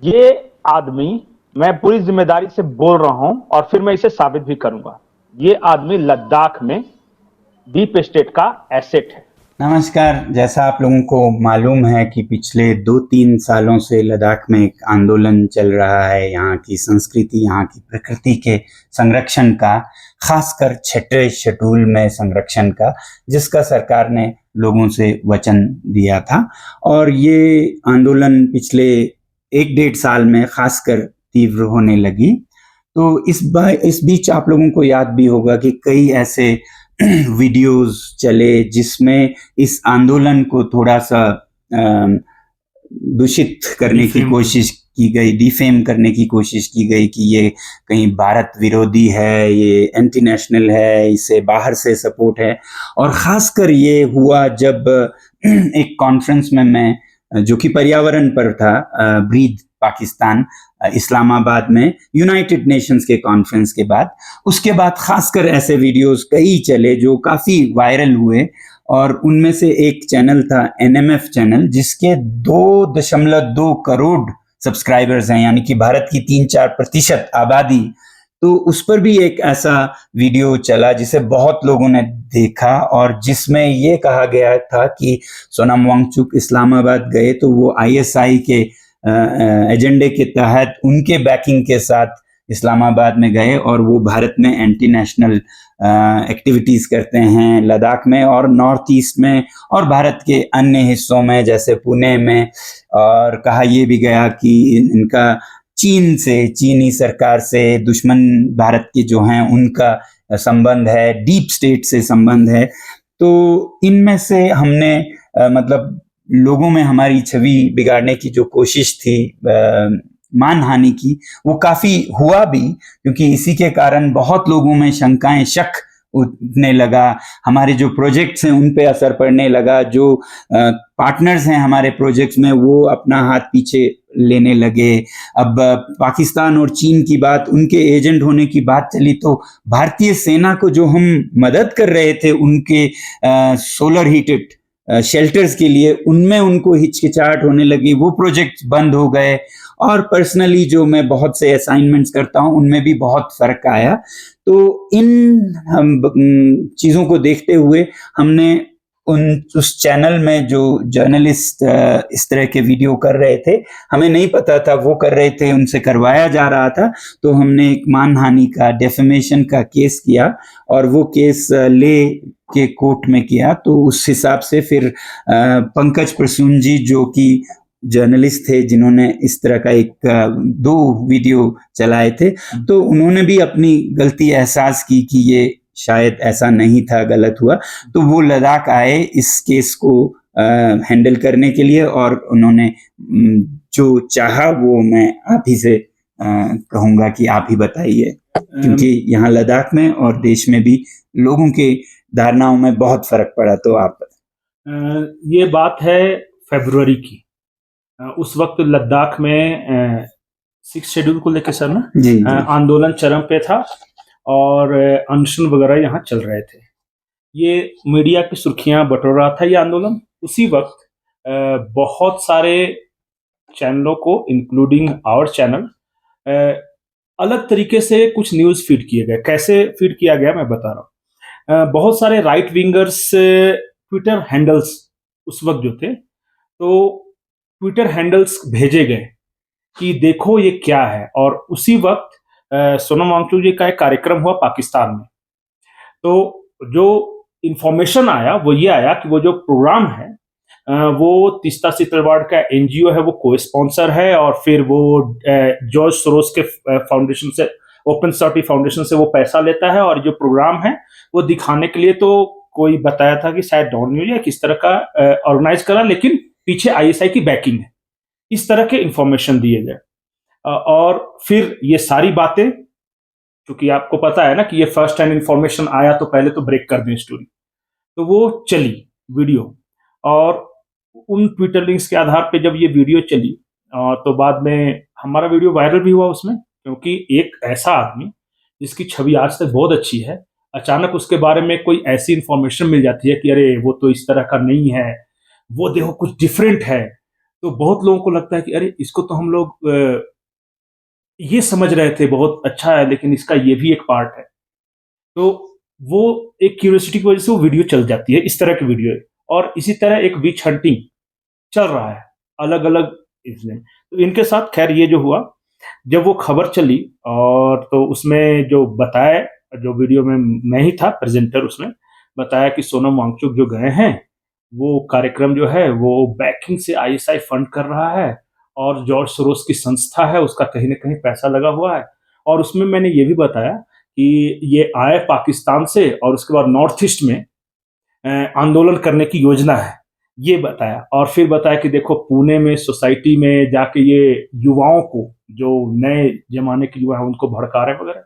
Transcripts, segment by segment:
ये आदमी, मैं पूरी जिम्मेदारी से बोल रहा हूं और फिर मैं इसे साबित भी करूंगा, ये आदमी लद्दाख में डीप स्टेट का एसेट है। नमस्कार। जैसा आप लोगों को मालूम है कि पिछले 2-3 सालों से लद्दाख में एक आंदोलन चल रहा है यहाँ की संस्कृति, यहाँ की प्रकृति के संरक्षण का, खासकर 6ठे शेड्यूल में संरक्षण का, जिसका सरकार ने लोगों से वचन दिया था। और ये आंदोलन पिछले 1-1.5 साल में खासकर तीव्र होने लगी। तो इस बीच आप लोगों को याद भी होगा कि कई ऐसे वीडियोस चले जिसमें इस आंदोलन को थोड़ा सा दूषित करने की कोशिश की गई, डिफेम करने की कोशिश की गई कि ये कहीं भारत विरोधी है, ये एंटी नेशनल है, इसे बाहर से सपोर्ट है। और खासकर ये हुआ जब एक कॉन्फ्रेंस में मैं, जो कि पर्यावरण पर था, ब्रीथ पाकिस्तान, इस्लामाबाद में यूनाइटेड नेशंस के कॉन्फ्रेंस के बाद, उसके बाद खासकर ऐसे वीडियोस कई चले जो काफी वायरल हुए। और उनमें से एक चैनल था एनएमएफ चैनल, जिसके 2.2 करोड़ सब्सक्राइबर्स हैं, यानी कि भारत की 3-4% आबादी। तो उस पर भी एक ऐसा वीडियो चला जिसे बहुत लोगों ने देखा और जिसमें ये कहा गया था कि सोनम वांगचुक इस्लामाबाद गए तो वो आईएसआई के एजेंडे के तहत उनके बैकिंग के साथ इस्लामाबाद में गए और वो भारत में एंटी नेशनल एक्टिविटीज करते हैं लद्दाख में और नॉर्थ ईस्ट में और भारत के अन्य हिस्सों में जैसे पुणे में। और कहा यह भी गया कि इनका चीन से, चीनी सरकार से, दुश्मन भारत के जो हैं उनका संबंध है, डीप स्टेट से संबंध है। तो इनमें से हमने मतलब लोगों में हमारी छवि बिगाड़ने की जो कोशिश थी, मानहानि की, वो काफी हुआ भी, क्योंकि इसी के कारण बहुत लोगों में शंकाएं, शक उठने लगा। हमारे जो प्रोजेक्ट्स हैं उन पे असर पड़ने लगा। जो पार्टनर्स हैं हमारे प्रोजेक्ट्स में वो अपना हाथ पीछे लेने लगे। अब पाकिस्तान और चीन की बात, उनके एजेंट होने की बात चली तो भारतीय सेना को जो हम मदद कर रहे थे उनके सोलर हीटेड शेल्टर्स के लिए, उनमें उनको हिचकिचाहट होने लगी, वो प्रोजेक्ट बंद हो गए। और पर्सनली जो मैं बहुत से असाइनमेंट्स करता हूं उनमें भी बहुत फर्क आया। तो इन चीजों को देखते हुए हमने उस चैनल में जो जर्नलिस्ट इस तरह के वीडियो कर रहे थे, हमें नहीं पता था वो कर रहे थे, उनसे करवाया जा रहा था, तो हमने एक मानहानि का, डेफेमेशन का केस किया और वो केस ले के कोर्ट में किया। तो उस हिसाब से फिर पंकज प्रसून जी, जो कि जर्नलिस्ट थे जिन्होंने इस तरह का 2 वीडियो चलाए थे, तो उन्होंने भी अपनी गलती एहसास की कि ये शायद ऐसा नहीं था, गलत हुआ। तो वो लद्दाख आए इस केस को हैंडल करने के लिए और उन्होंने जो चाहा वो मैं आप ही से कहूँगा कि आप ही बताइए, क्योंकि यहाँ लद्दाख में और देश में भी लोगों के धारणाओं में बहुत फर्क पड़ा। तो आप ये बात है फरवरी की। उस वक्त लद्दाख में 6 शेड्यूल को लेकर सर ना जी, आंदोलन चरम पे था और अनशन वगैरह यहाँ चल रहे थे। ये मीडिया की सुर्खियां बटोर रहा था ये आंदोलन। उसी वक्त बहुत सारे चैनलों को, इंक्लूडिंग आवर चैनल, अलग तरीके से कुछ न्यूज फीड किए गए। कैसे फीड किया गया मैं बता रहा हूँ। बहुत सारे राइट विंगर्स ट्विटर हैंडल्स उस वक्त जो थे, तो ट्विटर हैंडल्स भेजे गए कि देखो ये क्या है। और उसी वक्त सोनम वांगचुक जी का एक कार्यक्रम हुआ पाकिस्तान में। तो जो इंफॉर्मेशन आया वो ये आया कि वो जो प्रोग्राम है वो तीस्ता सीतलवाड़ का एनजीओ है, वो को स्पॉन्सर है और फिर वो जॉर्ज सोरोस के फाउंडेशन से, ओपन सोसाइटी फाउंडेशन से वो पैसा लेता है। और जो प्रोग्राम है वो दिखाने के लिए, तो कोई बताया था कि शायद डॉन न्यूज या किस तरह का ऑर्गेनाइज करा, लेकिन पीछे आईएसआई की बैकिंग है। इस तरह के इंफॉर्मेशन दिए गए। और फिर ये सारी बातें, क्योंकि आपको पता है ना कि ये फर्स्ट हैंड इंफॉर्मेशन आया तो पहले तो ब्रेक कर दें स्टोरी, तो वो चली वीडियो। और उन ट्विटर लिंक्स के आधार पे जब ये वीडियो चली तो बाद में हमारा वीडियो वायरल भी हुआ उसमें, क्योंकि एक ऐसा आदमी जिसकी छवि आज तक बहुत अच्छी है, अचानक उसके बारे में कोई ऐसी इंफॉर्मेशन मिल जाती है कि अरे वो तो इस तरह का नहीं है, वो देखो कुछ डिफरेंट है, तो बहुत लोगों को लगता है कि अरे इसको तो हम लोग ये समझ रहे थे बहुत अच्छा है, लेकिन इसका ये भी एक पार्ट है। तो वो एक क्यूरियोसिटी की वजह से वो वीडियो चल जाती है, इस तरह की वीडियो है। और इसी तरह एक विच हंटिंग चल रहा है अलग अलग इसमें। तो इनके साथ खैर ये जो हुआ, जब वो खबर चली और तो उसमें जो बताया, जो वीडियो में मैं ही था प्रेजेंटर, उसमें बताया कि सोनम वांगचुक जो गए हैं, वो कार्यक्रम जो है वो बैकिंग से आईएसआई फंड कर रहा है, और जॉर्ज सोरोस की संस्था है उसका कहीं ना कहीं पैसा लगा हुआ है। और उसमें मैंने ये भी बताया कि ये आए पाकिस्तान से और उसके बाद नॉर्थ ईस्ट में आंदोलन करने की योजना है, ये बताया। और फिर बताया कि देखो पुणे में सोसाइटी में जाके ये युवाओं को, जो नए जमाने के युवा हैं उनको भड़का रहे वगैरह,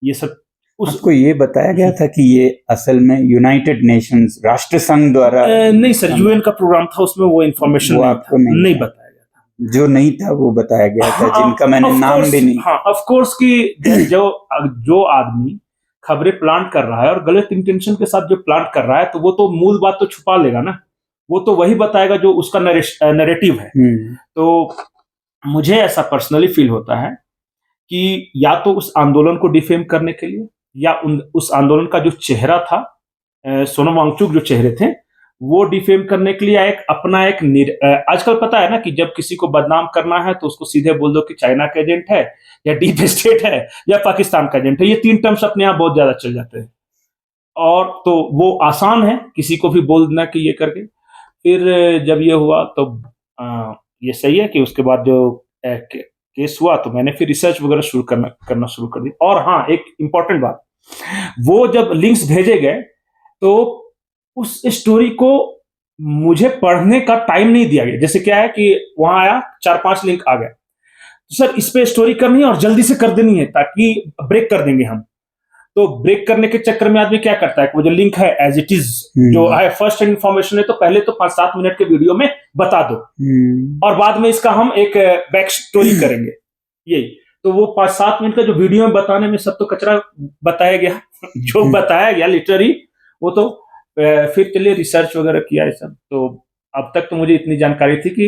ये सब उस आपको ये बताया गया था कि ये असल में यूनाइटेड नेशंस राष्ट्र संघ द्वारा नहीं सर, यूएन का प्रोग्राम था, उसमें वो इन्फॉर्मेशन वो नहीं आपको था, नहीं था, बताया गया था। जो नहीं था वो बताया गया था, जिनका मैंने ऑफ नाम कोर्स, भी नहीं। हाँ ऑफ कोर्स कि जो जो आदमी खबरें प्लांट कर रहा है और गलत इंटेंशन के साथ जो प्लांट कर रहा है, तो वो तो मूल बात तो छुपा लेगा ना, वो तो वही बताएगा जो उसका नरेटिव है। तो मुझे ऐसा पर्सनली फील होता है कि या तो उस आंदोलन को डिफेम करने के लिए, या उस आंदोलन का जो चेहरा था, सोनम वांगचुक जो चेहरे थे, वो डिफेम करने के लिए एक अपना एक आजकल पता है ना कि जब किसी को बदनाम करना है तो उसको सीधे बोल दो कि चाइना का एजेंट है, या डीप स्टेट है, या पाकिस्तान का एजेंट है। ये तीन टर्म्स अपने यहाँ बहुत ज्यादा चल जाते हैं, और तो वो आसान है किसी को भी बोल देना कि ये करके। फिर जब ये हुआ तो ये सही है कि उसके बाद जो केस हुआ, तो मैंने फिर रिसर्च वगैरह शुरू करना शुरू कर दी। और हाँ, एक इंपॉर्टेंट बात, वो जब लिंक्स भेजे गए तो उस स्टोरी को मुझे पढ़ने का टाइम नहीं दिया गया। जैसे क्या है कि वहां आया, 4-5 लिंक आ गए, तो सर इस पे स्टोरी करनी है और जल्दी से कर देनी है ताकि ब्रेक कर देंगे हम। तो ब्रेक करने के चक्कर में आदमी क्या करता है कि वो जो लिंक है एज इट इज, जो है फर्स्ट हैंड इन्फॉर्मेशन है, तो पहले तो 5-7 मिनट के वीडियो में बता दो, और बाद में इसका हम एक बैक स्टोरी करेंगे, यही। तो वो 5-7 मिनट का जो वीडियो में बताने में सब तो कचरा बताया गया जो बताया गया लिटरली, वो तो फिर चलिए रिसर्च वगैरह किया है सब। तो अब तक तो मुझे इतनी जानकारी थी कि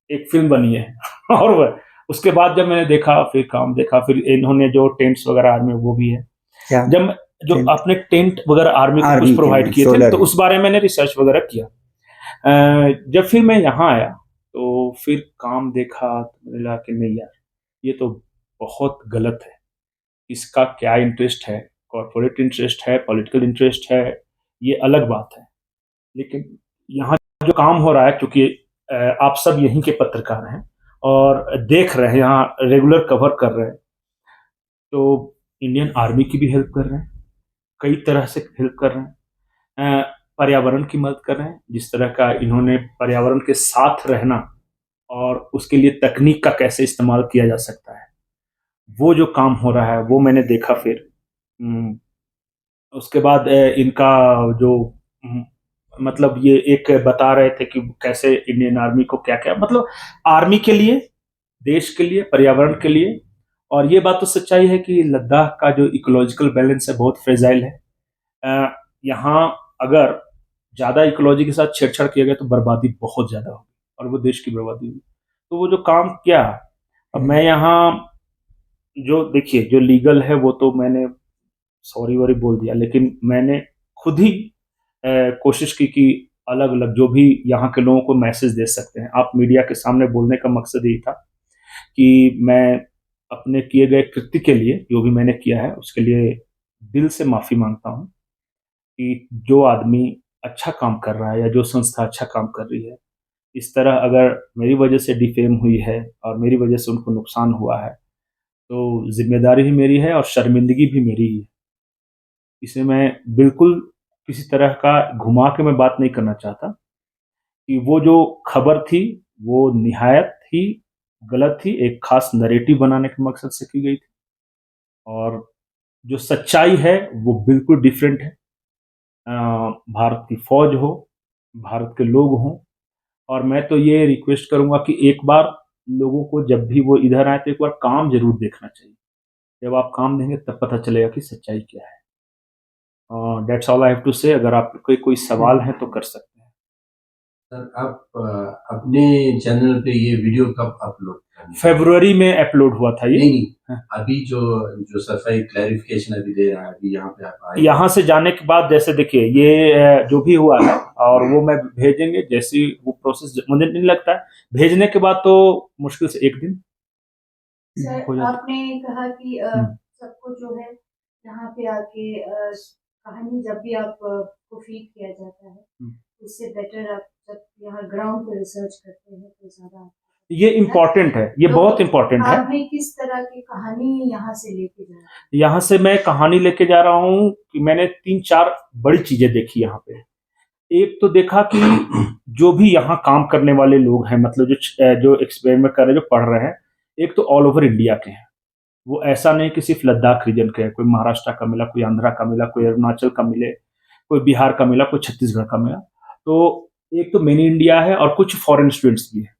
एक फिल्म बनी है और उसके बाद जब मैंने देखा, फिर काम देखा, फिर इन्होंने जो टेंट्स वगैरह आर्मी वो भी है, क्या जब जो आपने टेंट वगैरह आर्मी को कुछ प्रोवाइड किए थे, तो उस बारे में मैंने रिसर्च वगैरह किया। जब फिर मैं यहाँ आया तो फिर काम देखा, तो मिला कि नहीं यार, ये तो बहुत गलत है। इसका क्या इंटरेस्ट है, कॉर्पोरेट इंटरेस्ट है, पॉलिटिकल इंटरेस्ट है, ये अलग बात है। लेकिन यहाँ जो काम हो रहा है, क्योंकि आप सब यहीं के पत्रकार हैं और देख रहे हैं, यहाँ रेगुलर कवर कर रहे हैं, तो इंडियन आर्मी की भी हेल्प कर रहे हैं, कई तरह से हेल्प कर रहे हैं, पर्यावरण की मदद कर रहे हैं, जिस तरह का इन्होंने पर्यावरण के साथ रहना और उसके लिए तकनीक का कैसे इस्तेमाल किया जा सकता है, वो जो काम हो रहा है वो मैंने देखा। फिर उसके बाद इनका जो मतलब ये एक बता रहे थे कि कैसे इंडियन आर्मी को क्या क्या, मतलब आर्मी के लिए, देश के लिए, पर्यावरण के लिए। और ये बात तो सच्चाई है कि लद्दाख का जो इकोलॉजिकल बैलेंस है बहुत फ्रेजाइल है। यहाँ अगर ज्यादा इकोलॉजी के साथ छेड़छाड़ किया गया तो बर्बादी बहुत ज्यादा होगी, और वो देश की बर्बादी होगी। तो वो जो काम किया, अब मैं यहाँ जो देखिए जो लीगल है वो तो मैंने सॉरी वॉरी बोल दिया, लेकिन मैंने खुद ही कोशिश की कि अलग अलग जो भी यहाँ के लोगों को मैसेज दे सकते हैं, आप मीडिया के सामने बोलने का मकसद यही था कि मैं अपने किए गए कृत्य के लिए, जो भी मैंने किया है उसके लिए दिल से माफी मांगता हूँ। कि जो आदमी अच्छा काम कर रहा है या जो संस्था अच्छा काम कर रही है, इस तरह अगर मेरी वजह से डिफेम हुई है और मेरी वजह से उनको नुकसान हुआ है, तो जिम्मेदारी भी मेरी है और शर्मिंदगी भी मेरी ही है। इसे मैं बिल्कुल किसी तरह का घुमा के मैं बात नहीं करना चाहता कि वो जो खबर थी वो निहायत ही गलत थी, एक खास नरेटिव बनाने के मकसद से की गई थी, और जो सच्चाई है वो बिल्कुल डिफरेंट है। भारत की फौज हो, भारत के लोग हों, और मैं तो ये रिक्वेस्ट करूंगा कि एक बार लोगों को जब भी वो इधर आए तो एक बार काम जरूर देखना चाहिए। जब आप काम देंगे तब पता चलेगा कि सच्चाई क्या है। That's all I have to say. अगर आपके कोई सवाल है तो कर सकते हैं। सर आप अपने चैनल पे ये वीडियो कब अपलोड करेंगे? फरवरी में अपलोड हुआ था ये। नहीं हाँ। अभी जो सफाई क्लैरिफिकेशन अभी दे रहा है, अभी यहाँ पे आप आए यहाँ से जाने के बाद जैसे देखिए ये जो भी हुआ है और वो मैं भेजेंगे, जैसी वो प्रोसेस मुझे नहीं लगता है भेजने के बाद तो मुश्किल से एक दिन हो सर जाता। आपने कहा कि सबको जो है यहाँ पे आके कहानी जब भी आप को फीड किया जाता है उससे बेटर आप जब यहाँ ग्राउंड पे रिसर्च करते हैं तो ज्यादा ये इम्पोर्टेंट है, ये तो बहुत इम्पोर्टेंट है। आपने किस तरह की कहानी यहाँ से लेके जा रहे हैं? यहाँ से मैं कहानी लेके जा रहा हूँ कि मैंने 3-4 बड़ी चीजें देखी यहाँ पे। एक तो देखा कि जो भी यहाँ काम करने वाले लोग हैं, मतलब जो एक्सपेरिमेंट कर रहे हैं, जो पढ़ रहे हैं, एक तो ऑल ओवर इंडिया के हैं। वो ऐसा नहीं कि सिर्फ लद्दाख रीजन के हैं, कोई महाराष्ट्र का मिला, कोई आंध्रा का मिला, कोई अरुणाचल का मिले, कोई बिहार का मिला, कोई छत्तीसगढ़ का मिला। तो एक तो मिनी इंडिया है और कुछ फॉरेन स्टूडेंट्स भी हैं,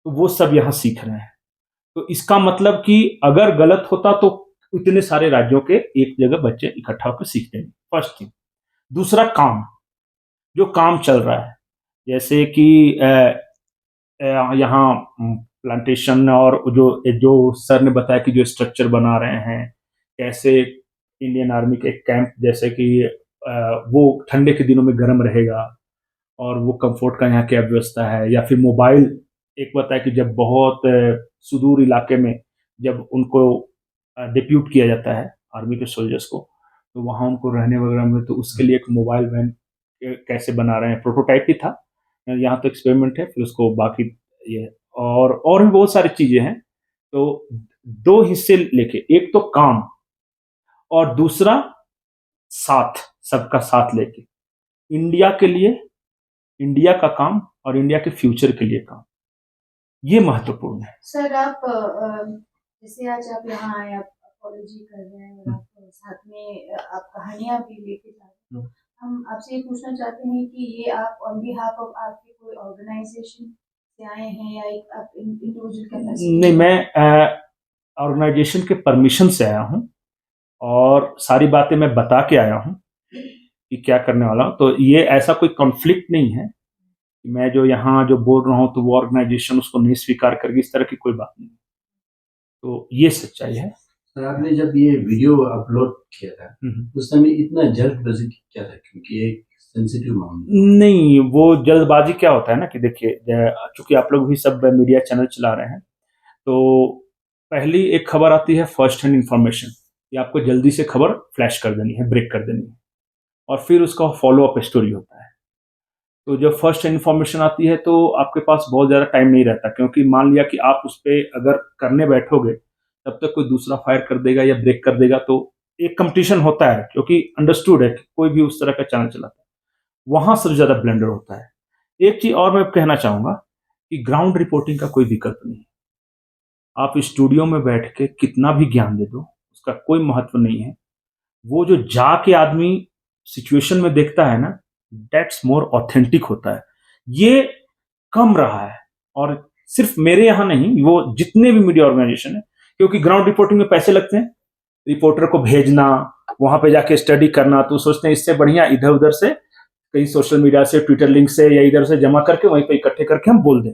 तो वो सब यहाँ सीख रहे हैं। तो इसका मतलब कि अगर गलत होता तो इतने सारे राज्यों के एक जगह बच्चे इकट्ठा होकर सीखते हैं। First thing. दूसरा काम, जो काम चल रहा है, जैसे कि यहाँ प्लांटेशन और जो जो सर ने बताया कि जो स्ट्रक्चर बना रहे हैं, कैसे इंडियन आर्मी के कैंप, जैसे कि वो ठंडे के दिनों में गर्म रहेगा और वो कंफर्ट का यहाँ क्या व्यवस्था है, या फिर मोबाइल। एक बताया कि जब बहुत सुदूर इलाके में जब उनको डिप्यूट किया जाता है आर्मी के सोल्जर्स को, तो वहाँ उनको रहने वगैरह में, तो उसके लिए एक मोबाइल वैन कैसे बना रहे हैं, प्रोटोटाइप ही था, यहाँ तो एक्सपेरिमेंट है, फिर उसको बाकी ये और भी बहुत सारी चीजें हैं। तो दो हिस्से लेके, एक तो काम और दूसरा साथ, सबका साथ लेके, इंडिया के लिए, इंडिया का काम और इंडिया के फ्यूचर के लिए काम, ये महत्वपूर्ण है। सर आप जैसे आज आप यहाँ आए, आप अपॉलॉजी कर रहे हैं और आप साथ में आप कहानियां भी लेके जा रहे हैं, हम आपसे ये पूछना चाहते हैं कि ये आप ऑन बिहाफ ऑफ आपके कोई ऑर्गेनाइजेशन से आए हैं या एक आप इंडिविजुअल कैपेसिटी? नहीं, मैं ऑर्गेनाइजेशन के परमिशन से आया हूँ और सारी बातें मैं बता के आया हूँ कि क्या करने वाला हूँ। तो ये ऐसा कोई कॉन्फ्लिक्ट नहीं है कि मैं जो यहाँ जो बोल रहा हूँ तो वो ऑर्गेनाइजेशन उसको नहीं स्वीकार करेगी, इस तरह की कोई बात नहीं। तो ये सच्चाई है। सर आपने जब ये वीडियो अपलोड किया था उस समय इतना जल्दबाजी क्या था, क्योंकि एक सेंसिटिव मामला? नहीं, वो जल्दबाजी क्या होता है ना कि देखिए, चूंकि आप लोग भी सब मीडिया चैनल चला रहे हैं, तो पहली एक खबर आती है फर्स्ट हैंड इंफॉर्मेशन, ये आपको जल्दी से खबर फ्लैश कर देनी है, ब्रेक कर देनी है, और फिर उसका फॉलो अप स्टोरी होता है। तो जब फर्स्ट हैंड इंफॉर्मेशन आती है तो आपके पास बहुत ज़्यादा टाइम नहीं रहता, क्योंकि मान लिया कि आप उस पर अगर करने बैठोगे तब तक कोई दूसरा फायर कर देगा या ब्रेक कर देगा, तो एक कंपटीशन होता है, क्योंकि अंडरस्टूड है कि कोई भी उस तरह का चैनल चलाता है, वहां सबसे ज़्यादा ब्लेंडर होता है। एक चीज़ और मैं कहना चाहूँगा कि ग्राउंड रिपोर्टिंग का कोई विकल्प नहीं है। आप स्टूडियो में बैठ के कितना भी ज्ञान दे दो, उसका कोई महत्व नहीं है। वो जो जाके आदमी सिचुएशन में देखता है ना, दैट्स मोर ऑथेंटिक होता है। ये कम रहा है, और सिर्फ मेरे यहाँ नहीं, वो जितने भी मीडिया ऑर्गेनाइजेशन है, क्योंकि ग्राउंड रिपोर्टिंग में पैसे लगते हैं, रिपोर्टर को भेजना, वहां पे जाके स्टडी करना, तो सोचते हैं इससे बढ़िया इधर उधर से कहीं सोशल मीडिया से, ट्विटर लिंक से या इधर से जमा करके वहीं पे इकट्ठे करके हम बोल दें।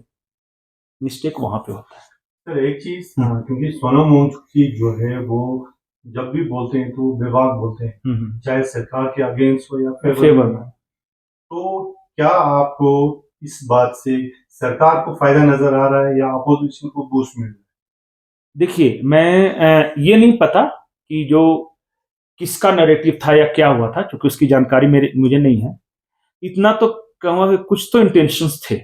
मिस्टेक वहां पे होता है। सर एक चीज, क्योंकि सोनम वांगचुक जो है वो जब भी बोलते हैं तो विभाग बोलते हैं, चाहे सरकार के अगेंस्ट हो या फेवर में, तो क्या आपको इस बात से सरकार को फायदा नजर आ रहा है या अपोजिशन को बूस्ट मिल रहा है? देखिए, मैं ये नहीं पता कि जो किसका नैरेटिव था या क्या हुआ था, क्योंकि उसकी जानकारी मुझे नहीं है। इतना तो कहूँगा कि कुछ तो इंटेंशंस थे।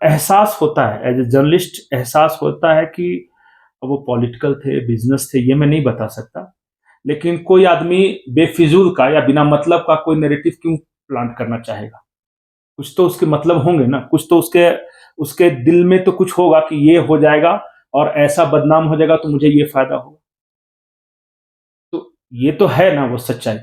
एहसास होता है, एज ए जर्नलिस्ट एहसास होता है कि वो पॉलिटिकल थे, बिजनेस थे, ये मैं नहीं बता सकता, लेकिन कोई आदमी बेफिजूल का या बिना मतलब का कोई नैरेटिव क्यों प्लांट करना चाहेगा? कुछ तो उसके मतलब होंगे ना, कुछ तो उसके उसके दिल में तो कुछ होगा कि ये हो जाएगा और ऐसा बदनाम हो जाएगा तो मुझे ये फायदा होगा। तो ये तो है ना वो सच्चाई,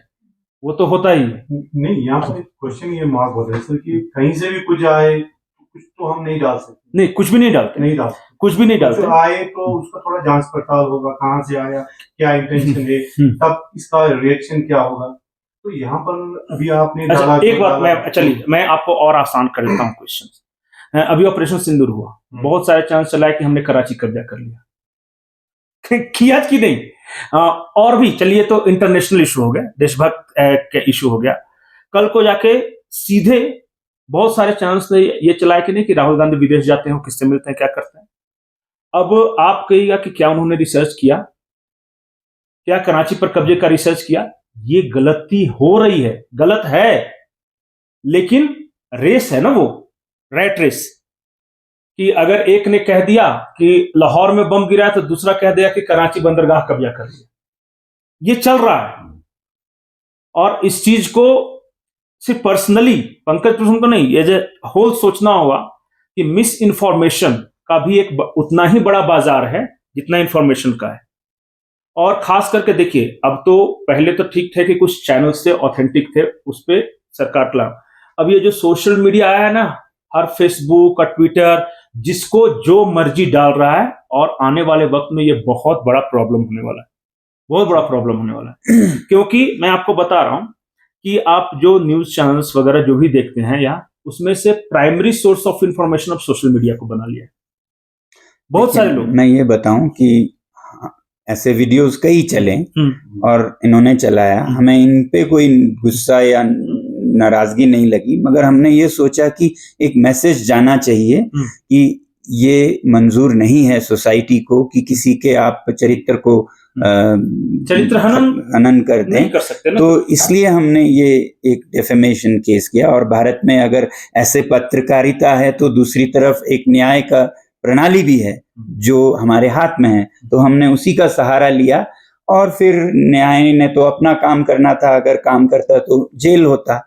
वो तो होता ही है। नहीं, यहाँ पर क्वेश्चन ये मार्क होता है सर कि कहीं से भी कुछ आए, कुछ तो हम नहीं डाल सकते। नहीं, कुछ भी नहीं डालते, नहीं डाल सकते, कुछ भी नहीं डालते। आए तो उसका थोड़ा जांच पड़ताल होगा, कहाँ से आया, क्या इंटेंशन है, तब इसका रिएक्शन क्या होगा। तो यहाँ पर अभी आपने अच्छा, डाला एक बात मैं आपको और आसान कर देता हूँ क्वेश्चन। अभी ऑपरेशन सिंदूर हुआ, बहुत सारे चांस चला है कि हमने कराची कब्जा कर लिया किया कि नहीं। और भी चलिए, तो इंटरनेशनल इशू हो गया, देशभक्त का इशू हो गया। कल को जाके सीधे बहुत सारे चांस ये चलाए कि नहीं कि राहुल गांधी विदेश जाते हैं, किससे मिलते हैं, क्या करते हैं। अब आप कहिएगा कि क्या उन्होंने रिसर्च किया, क्या कराची पर कब्जे का रिसर्च किया? ये गलती हो रही है, गलत है, लेकिन रेस है ना, वो रैट रेस, कि अगर एक ने कह दिया कि लाहौर में बम गिरा तो दूसरा कह दिया कि कराची बंदरगाह कब्जा कर लिया। ये चल रहा है, और इस चीज को सिर्फ पर्सनली पंकज कृष्ण को नहीं, ये होल सोचना होगा कि मिस इन्फॉर्मेशन का भी एक उतना ही बड़ा बाजार है जितना इंफॉर्मेशन का है। और खास करके देखिए, अब तो पहले तो ठीक थे कि कुछ चैनल्स थे ऑथेंटिक थे, उस पर सरकार का। अब ये जो सोशल मीडिया आया है ना, हर फेसबुक और ट्विटर जिसको जो मर्जी डाल रहा है, और आने वाले वक्त में ये बहुत बड़ा प्रॉब्लम होने वाला है, बहुत बड़ा प्रॉब्लम होने वाला है। क्योंकि मैं आपको बता रहा हूं कि आप जो न्यूज चैनल्स वगैरह जो भी देखते हैं यहाँ, उसमें से primary source of information of social media को बना लिया है बहुत सारे लोग। मैं ये बताऊं कि ऐसे वीडियोस कई चले और इन्होंने चलाया, हमें इन पे कोई गुस्सा या नाराजगी नहीं लगी, मगर हमने ये सोचा कि एक मैसेज जाना चाहिए कि ये मंजूर नहीं है सोसाइटी को कि किसी के आप चरित्र को चरित्र हनन कर दें, कर सकते ना। तो इसलिए हमने ये एक डेफेमेशन केस किया। और भारत में अगर ऐसे पत्रकारिता है तो दूसरी तरफ एक न्याय का प्रणाली भी है जो हमारे हाथ में है, तो हमने उसी का सहारा लिया। और फिर न्याय ने तो अपना काम करना था, अगर काम करता तो जेल होता,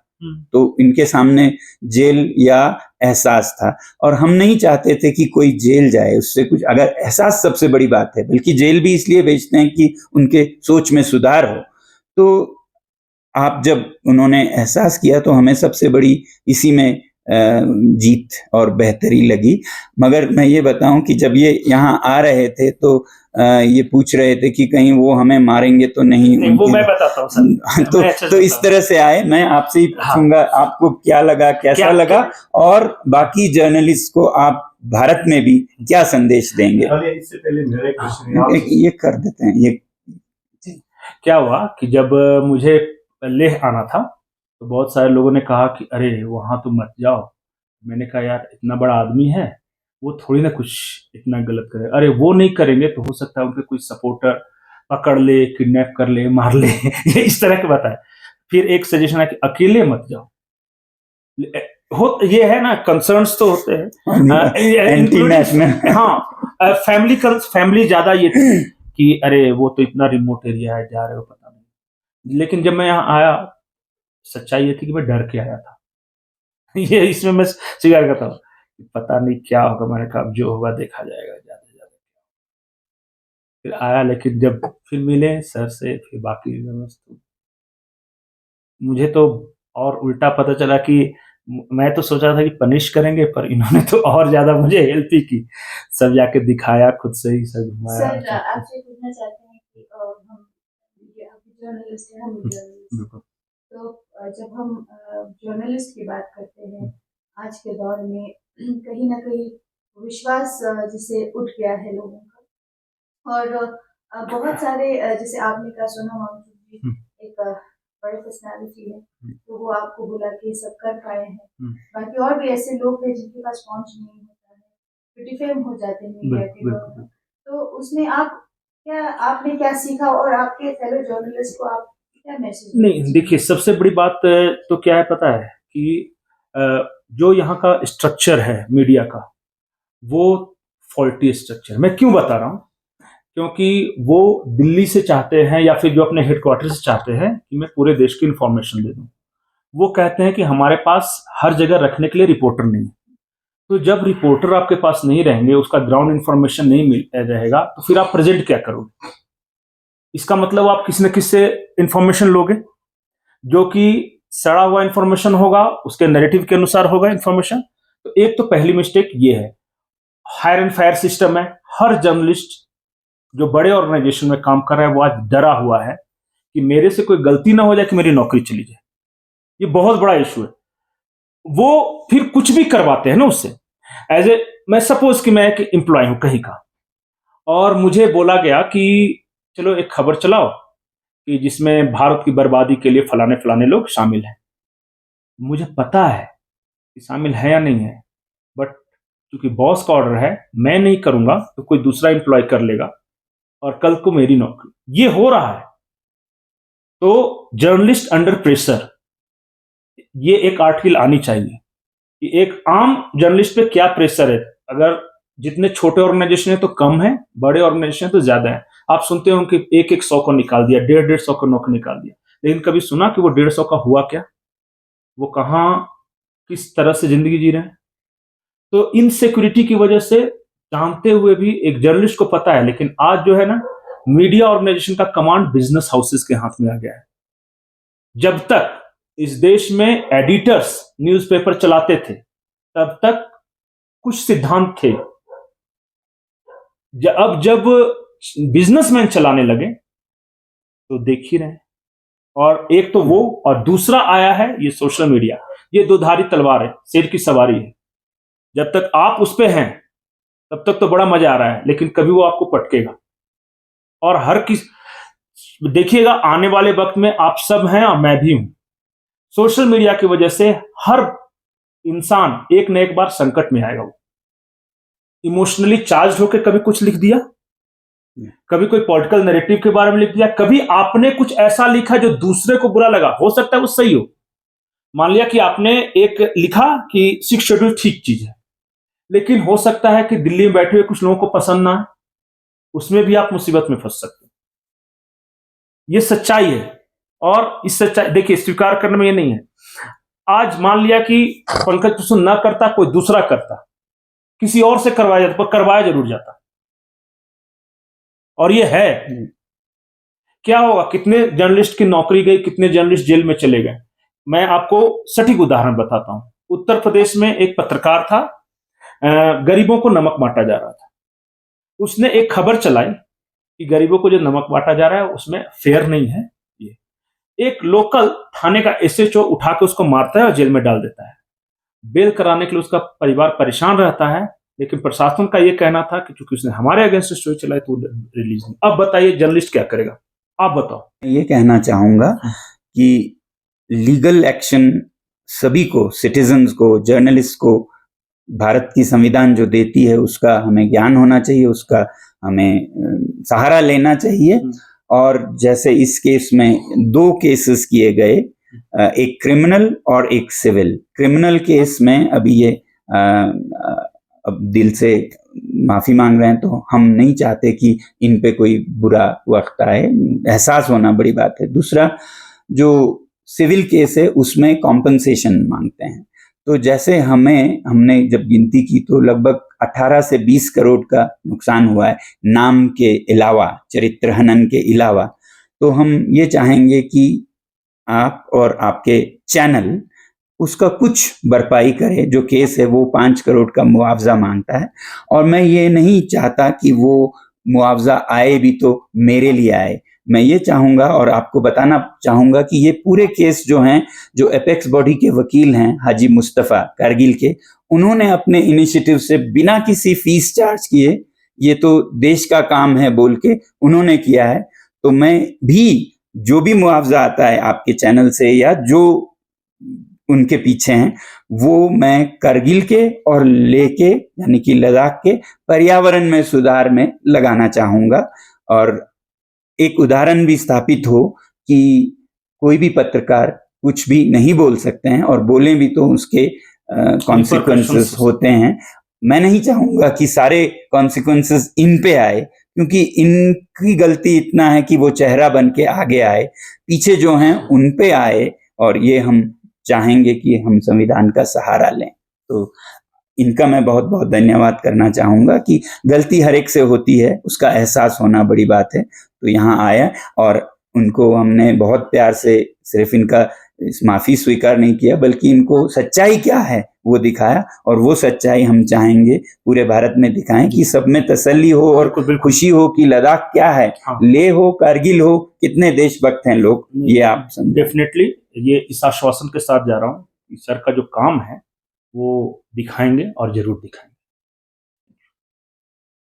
तो इनके सामने जेल या एहसास था, और हम नहीं चाहते थे कि कोई जेल जाए उससे कुछ। अगर एहसास सबसे बड़ी बात है, बल्कि जेल भी इसलिए भेजते हैं कि उनके सोच में सुधार हो। तो आप जब उन्होंने एहसास किया तो हमें सबसे बड़ी इसी में जीत और बेहतरी लगी। मगर मैं ये बताऊं कि जब ये यहाँ आ रहे थे तो ये पूछ रहे थे कि कहीं वो हमें मारेंगे तो नहीं, वो मैं बताता हूँ सर। तो इस तरह से आए। मैं आपसे ही पूछूंगा, आपको क्या लगा, कैसा लगा, और बाकी जर्नलिस्ट को आप भारत में भी क्या संदेश देंगे? इससे पहले मेरा एक क्वेश्चन ये कर देते हैं। ये क्या हुआ कि जब मुझे लेह आना था तो बहुत सारे लोगों ने कहा कि अरे वहां तो मत जाओ। मैंने कहा यार, इतना बड़ा आदमी है, वो थोड़ी ना कुछ इतना गलत करे। अरे वो नहीं करेंगे तो हो सकता है उनके कोई सपोर्टर पकड़ ले, किडनैप कर ले, मार ले ये इस तरह के बताए। फिर एक सजेशन है कि अकेले मत जाओ। ये है ना, कंसर्न्स तो होते हैं एंटी नेशनल। हाँ, फैमिली ज्यादा ये कि अरे वो तो इतना रिमोट एरिया है, जा रहे हो पता नहीं। लेकिन जब मैं यहाँ आया, सच्चाई ये थी कि मैं डर के आया था ये इसमें मैं स्वीकार करता हूँ, पता नहीं क्या होगा। मैंने कहा जो होगा देखा जाएगा, ज्यादा ज्यादा। फिर आया, लेकिन जब फिर मिले सर से, फिर बाकी व्यवस्था, मुझे तो और उल्टा पता चला कि मैं तो सोचा था कि पनिश करेंगे, पर इन्होंने तो और ज्यादा मुझे हेल्प ही की। सब जाके दिखाया, खुद से ही सब घुमाया। सर आपसे पूछना चाहते हैं कि हम जर्नलिस्ट हैं, हम जर्नलिस्ट, तो जब हम जर्नलिस्ट की बात करते हैं आज के दौर में, कहीं ना कहीं विश्वास जिसे उठ गया है लोगों का, और बहुत सारे जैसे आपने कहा सोनम वांगचुक जी एक बड़े पर्सनालिटी है, तो वो आपको बुला के सब कर पाए हैं। बाकी और भी ऐसे लोग हैं जिनके पास पहुंच नहीं होता है, तो डिफेम हो जाते हैं मीडिया के द्वारा। तो उसमें आपने क्या सीखा, और आपके फेलो जर्नलिस्ट को आप क्या मैसेज? नहीं, देखिए, सबसे बड़ी बात तो क्या है पता है कि जो यहाँ का स्ट्रक्चर है मीडिया का, वो फॉल्टी स्ट्रक्चर। मैं क्यों बता रहा हूँ? क्योंकि वो दिल्ली से चाहते हैं, या फिर जो अपने हेडक्वार्टर से चाहते हैं कि मैं पूरे देश की इंफॉर्मेशन दे दूं। वो कहते हैं कि हमारे पास हर जगह रखने के लिए रिपोर्टर नहीं है। तो जब रिपोर्टर आपके पास नहीं रहेंगे, उसका ग्राउंड इंफॉर्मेशन नहीं मिल रहेगा, तो फिर आप प्रेजेंट क्या करोगे? इसका मतलब आप किसी न किसी से इंफॉर्मेशन लोगे, जो कि सड़ा हुआ इंफॉर्मेशन होगा, उसके नैरेटिव के अनुसार होगा इंफॉर्मेशन। तो एक तो पहली मिस्टेक ये है। हायर एंड फायर सिस्टम है। हर जर्नलिस्ट जो बड़े ऑर्गेनाइजेशन में काम कर रहा है वो आज डरा हुआ है कि मेरे से कोई गलती ना हो जाए कि मेरी नौकरी चली जाए। ये बहुत बड़ा इशू है। वो फिर कुछ भी करवाते हैं ना उससे। मैं सपोज कि मैं एक एम्प्लॉय हूं कहीं का, और मुझे बोला गया कि चलो एक खबर चलाओ कि जिसमें भारत की बर्बादी के लिए फलाने फलाने लोग शामिल हैं। मुझे पता है कि शामिल है या नहीं है, बट क्योंकि बॉस का ऑर्डर है, मैं नहीं करूंगा तो कोई दूसरा एम्प्लॉय कर लेगा और कल को मेरी नौकरी। ये हो रहा है। तो जर्नलिस्ट अंडर प्रेशर, ये एक आर्टिकल आनी चाहिए कि एक आम जर्नलिस्ट पे क्या प्रेशर है। अगर जितने छोटे ऑर्गेनाइजेशन है तो कम है, बड़े ऑर्गेनाइजेशन है तो ज्यादा है। आप सुनते हो कि 100 को निकाल दिया, 150 को नौकरी निकाल दिया, लेकिन कभी सुना कि वो 150 का हुआ क्या? वो कहां किस तरह से जिंदगी जी रहे हैं? तो इनसिक्योरिटी की वजह से जानते हुए भी एक जर्नलिस्ट को पता है, लेकिन आज जो है ना, मीडिया ऑर्गेनाइजेशन का कमांड बिजनेस हाउसेस के हाथ में आ गया है। जब तक इस देश में एडिटर्स न्यूज़पेपर चलाते थे, तब तक कुछ सिद्धांत थे। अब जब बिजनेसमैन चलाने लगे तो देख ही रहे हैं। और एक तो वो, और दूसरा आया है ये सोशल मीडिया। ये दोधारी तलवार है, शेर की सवारी है। जब तक आप उस पे हैं तब तक तो बड़ा मजा आ रहा है, लेकिन कभी वो आपको पटकेगा। और हर किस देखिएगा, आने वाले वक्त में आप सब हैं और मैं भी हूं। सोशल मीडिया की वजह से हर इंसान एक न एक बार संकट में आएगा। वो इमोशनली चार्ज होकर कभी कुछ लिख दिया, कभी कोई पॉलिटिकल नैरेटिव के बारे में लिख दिया, कभी आपने कुछ ऐसा लिखा जो दूसरे को बुरा लगा। हो सकता है वो सही हो। मान लिया कि आपने एक लिखा कि 6 शेड्यूल ठीक चीज है, लेकिन हो सकता है कि दिल्ली में बैठे हुए कुछ लोगों को पसंद ना है, उसमें भी आप मुसीबत में फंस सकते हैं। ये सच्चाई है। और इस सच्चाई, देखिए, स्वीकार करने में ये नहीं है। आज मान लिया कि पंकज कुसुम ना करता, कोई दूसरा करता, किसी और से करवाया जाता, पर करवाया जरूर जाता। और ये है। क्या होगा? कितने जर्नलिस्ट की नौकरी गई, कितने जर्नलिस्ट जेल में चले गए। मैं आपको सटीक उदाहरण बताता हूं। उत्तर प्रदेश में एक पत्रकार था, गरीबों को नमक बांटा जा रहा था। उसने एक खबर चलाई कि गरीबों को जो नमक बांटा जा रहा है उसमें फेयर नहीं है। ये एक लोकल थाने का एसएचओ उठा के उसको मारता है और जेल में डाल देता है। बेल कराने के लिए उसका परिवार परेशान रहता है, लेकिन प्रशासन का यह कहना था कि चूंकि उसने हमारे अगेंस्ट स्टोरी चलाई तो रिलीज नहीं। अब बताइए जर्नलिस्ट क्या करेगा? आप बताओ। ये कहना चाहूंगा कि लीगल एक्शन सभी को, सिटीजन्स को, जर्नलिस्ट को, भारत की संविधान जो देती है उसका हमें ज्ञान होना चाहिए, उसका हमें सहारा लेना चाहिए। और जैसे इस केस में 2 केसेस किए गए, एक क्रिमिनल और एक सिविल। क्रिमिनल केस में अभी ये अब दिल से माफी मांग रहे हैं, तो हम नहीं चाहते कि इन पे कोई बुरा वक्त आए। एहसास होना बड़ी बात है। दूसरा, जो सिविल केस है उसमें कॉम्पनसेशन मांगते हैं। तो जैसे हमने जब गिनती की तो लगभग 18 से 20 करोड़ का नुकसान हुआ है, नाम के अलावा, चरित्र हनन के अलावा। तो हम ये चाहेंगे कि आप और आपके चैनल उसका कुछ भरपाई करे। जो केस है वो 5 करोड़ का मुआवजा मांगता है, और मैं ये नहीं चाहता कि वो मुआवजा आए भी तो मेरे लिए आए। मैं ये चाहूंगा और आपको बताना चाहूंगा कि ये पूरे केस जो हैं, जो एपेक्स बॉडी के वकील हैं हाजी मुस्तफ़ा कारगिल के, उन्होंने अपने इनिशिएटिव से बिना किसी फीस चार्ज किए, ये तो देश का काम है बोल के उन्होंने किया है। तो मैं भी जो भी मुआवजा आता है आपके चैनल से या जो उनके पीछे हैं, वो मैं करगिल के और लेके यानी कि लद्दाख के पर्यावरण में सुधार में लगाना चाहूंगा। और एक उदाहरण भी स्थापित हो कि कोई भी पत्रकार कुछ भी नहीं बोल सकते हैं, और बोले भी तो उसके कॉन्सिक्वेंसेस होते हैं। मैं नहीं चाहूंगा कि सारे कॉन्सिक्वेंसेस इन पे आए, क्योंकि इनकी गलती इतना है कि वो चेहरा बन के आगे आए, पीछे जो हैं उन पे आए। और ये हम चाहेंगे कि हम संविधान का सहारा लें। तो इनका मैं बहुत बहुत धन्यवाद करना चाहूंगा कि गलती हर एक से होती है, उसका एहसास होना बड़ी बात है। तो यहाँ आया और उनको हमने बहुत प्यार से सिर्फ इनका माफी स्वीकार नहीं किया, बल्कि इनको सच्चाई क्या है वो दिखाया, और वो सच्चाई हम चाहेंगे पूरे भारत में दिखाएं कि सब में तसल्ली हो और खुशी हो कि लद्दाख क्या है, हाँ। लेह हो, कारगिल हो, कितने देशभक्त हैं लोग, ये आप समझें। डेफिनेटली ये इस आश्वासन के साथ जा रहा हूँ कि सर का जो काम है वो दिखाएंगे और जरूर दिखाएंगे।